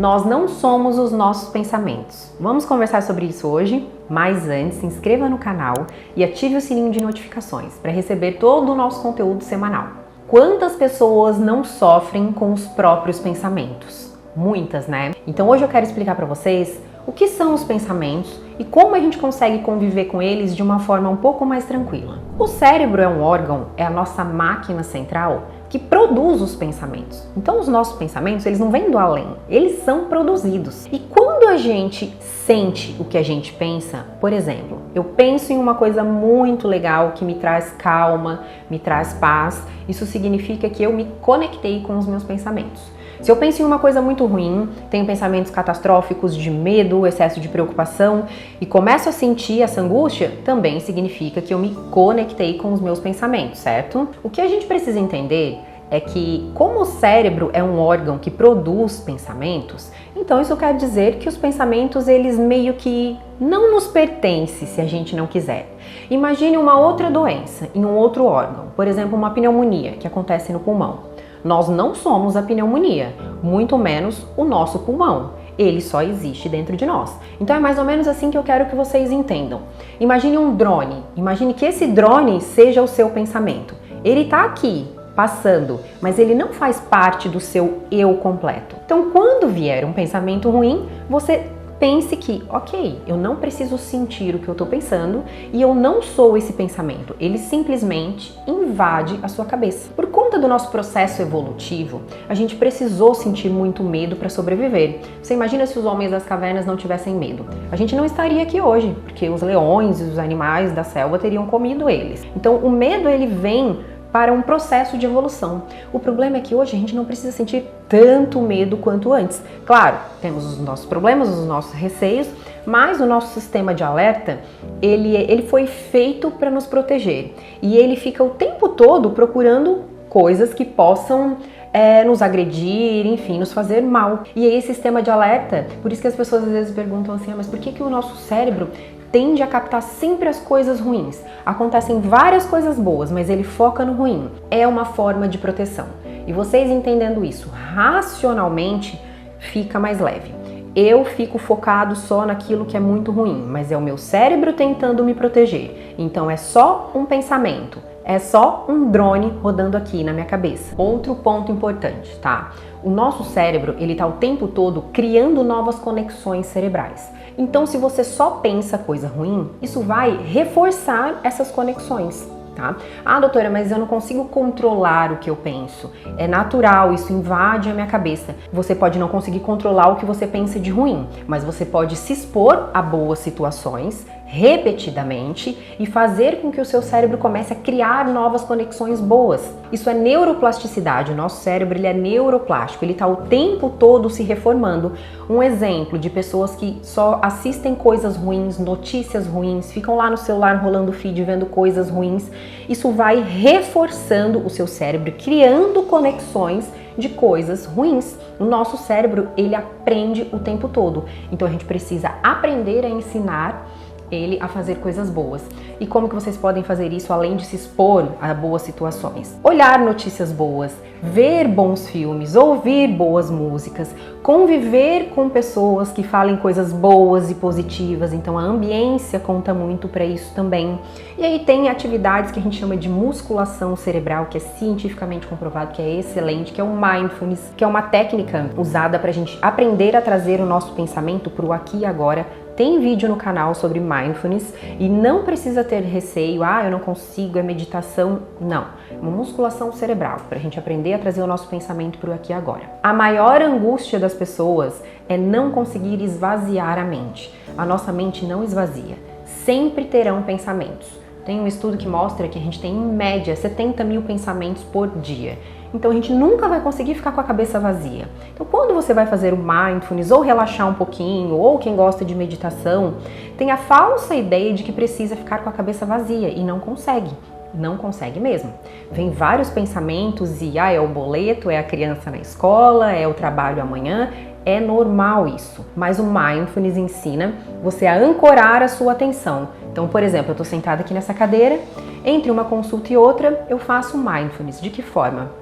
Nós não somos os nossos pensamentos. Vamos conversar sobre isso hoje? Mas antes, se inscreva no canal e ative o sininho de notificações para receber todo o nosso conteúdo semanal. Quantas pessoas não sofrem com os próprios pensamentos? Muitas, né? Então hoje eu quero explicar para vocês o que são os pensamentos e como a gente consegue conviver com eles de uma forma um pouco mais tranquila. O cérebro é um órgão, é a nossa máquina central que produz os pensamentos. Então os nossos pensamentos, eles não vêm do além, eles são produzidos. E quando a gente sente o que a gente pensa, por exemplo, eu penso em uma coisa muito legal que me traz calma, me traz paz, isso significa que eu me conectei com os meus pensamentos. Se eu penso em uma coisa muito ruim, tenho pensamentos catastróficos de medo, excesso de preocupação e começo a sentir essa angústia, também significa que eu me conectei com os meus pensamentos, certo? O que a gente precisa entender é que, como o cérebro é um órgão que produz pensamentos, então isso quer dizer que os pensamentos, eles meio que não nos pertencem se a gente não quiser. Imagine uma outra doença em um outro órgão, por exemplo, uma pneumonia que acontece no pulmão. Nós não somos a pneumonia, muito menos o nosso pulmão. Ele só existe dentro de nós. Então é mais ou menos assim que eu quero que vocês entendam. Imagine um drone. Imagine que esse drone seja o seu pensamento. Ele está aqui, passando, mas ele não faz parte do seu eu completo. Então quando vier um pensamento ruim, você pense que, ok, eu não preciso sentir o que eu estou pensando e eu não sou esse pensamento. Ele simplesmente invade a sua cabeça. Por conta do nosso processo evolutivo, a gente precisou sentir muito medo para sobreviver. Você imagina se os homens das cavernas não tivessem medo? A gente não estaria aqui hoje, porque os leões e os animais da selva teriam comido eles. Então o medo, ele vem para um processo de evolução. O problema é que hoje a gente não precisa sentir tanto medo quanto antes. Claro, temos os nossos problemas, os nossos receios, mas o nosso sistema de alerta, ele foi feito para nos proteger. E ele fica o tempo todo procurando coisas que possam nos agredir, enfim, nos fazer mal. E aí, esse sistema de alerta, por isso que as pessoas às vezes perguntam assim, mas por que o nosso cérebro tende a captar sempre as coisas ruins? Acontecem várias coisas boas, mas ele foca no ruim. É uma forma de proteção. E vocês entendendo isso racionalmente, fica mais leve. Eu fico focado só naquilo que é muito ruim, mas é o meu cérebro tentando me proteger. Então é só um pensamento. É só um drone rodando aqui na minha cabeça. Outro ponto importante, tá? O nosso cérebro, ele tá o tempo todo criando novas conexões cerebrais. Então, se você só pensa coisa ruim, isso vai reforçar essas conexões, tá? Ah, doutora, mas eu não consigo controlar o que eu penso. É natural, isso invade a minha cabeça. Você pode não conseguir controlar o que você pensa de ruim, mas você pode se expor a boas situações repetidamente e fazer com que o seu cérebro comece a criar novas conexões boas. Isso é neuroplasticidade. O nosso cérebro, ele é neuroplástico, ele está o tempo todo se reformando. Um exemplo de pessoas que só assistem coisas ruins, notícias ruins, ficam lá no celular rolando o feed, vendo coisas ruins. Isso vai reforçando o seu cérebro, criando conexões de coisas ruins. O nosso cérebro, ele aprende o tempo todo. Então a gente precisa aprender a ensinar ele a fazer coisas boas. E como que vocês podem fazer isso além de se expor a boas situações? Olhar notícias boas, ver bons filmes, ouvir boas músicas, conviver com pessoas que falem coisas boas e positivas. Então a ambiência conta muito para isso também. E aí tem atividades que a gente chama de musculação cerebral, que é cientificamente comprovado, que é excelente, que é o mindfulness, que é uma técnica usada para a gente aprender a trazer o nosso pensamento para o aqui e agora. Tem vídeo no canal sobre mindfulness e não precisa ter receio, eu não consigo, é meditação. Não, é uma musculação cerebral para a gente aprender a trazer o nosso pensamento para o aqui e agora. A maior angústia das pessoas é não conseguir esvaziar a mente. A nossa mente não esvazia, sempre terão pensamentos. Tem um estudo que mostra que a gente tem, em média, 70 mil pensamentos por dia. Então a gente nunca vai conseguir ficar com a cabeça vazia. Então quando você vai fazer o mindfulness ou relaxar um pouquinho, ou quem gosta de meditação, tem a falsa ideia de que precisa ficar com a cabeça vazia e não consegue. Não consegue mesmo. Vem vários pensamentos e é o boleto, é a criança na escola, é o trabalho amanhã. É normal isso, mas o mindfulness ensina você a ancorar a sua atenção. Então, por exemplo, eu estou sentada aqui nessa cadeira, entre uma consulta e outra eu faço mindfulness. De que forma?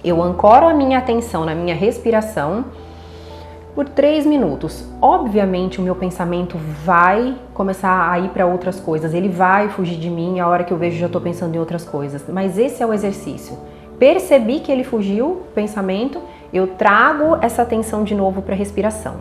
Eu ancoro a minha atenção na minha respiração, por 3 minutos. Obviamente o meu pensamento vai começar a ir para outras coisas, ele vai fugir de mim, a hora que eu vejo já estou pensando em outras coisas, mas esse é o exercício. Percebi que ele fugiu, o pensamento, eu trago essa atenção de novo para a respiração.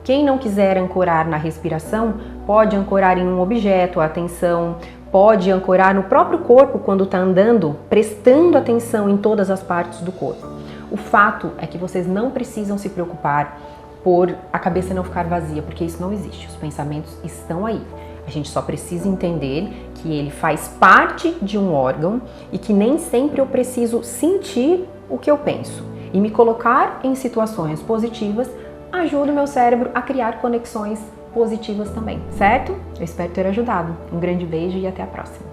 Quem não quiser ancorar na respiração, pode ancorar em um objeto a atenção, pode ancorar no próprio corpo quando está andando, prestando atenção em todas as partes do corpo. O fato é que vocês não precisam se preocupar por a cabeça não ficar vazia, porque isso não existe, os pensamentos estão aí. A gente só precisa entender que ele faz parte de um órgão e que nem sempre eu preciso sentir o que eu penso. E me colocar em situações positivas ajuda o meu cérebro a criar conexões positivas também, certo? Eu espero ter ajudado. Um grande beijo e até a próxima.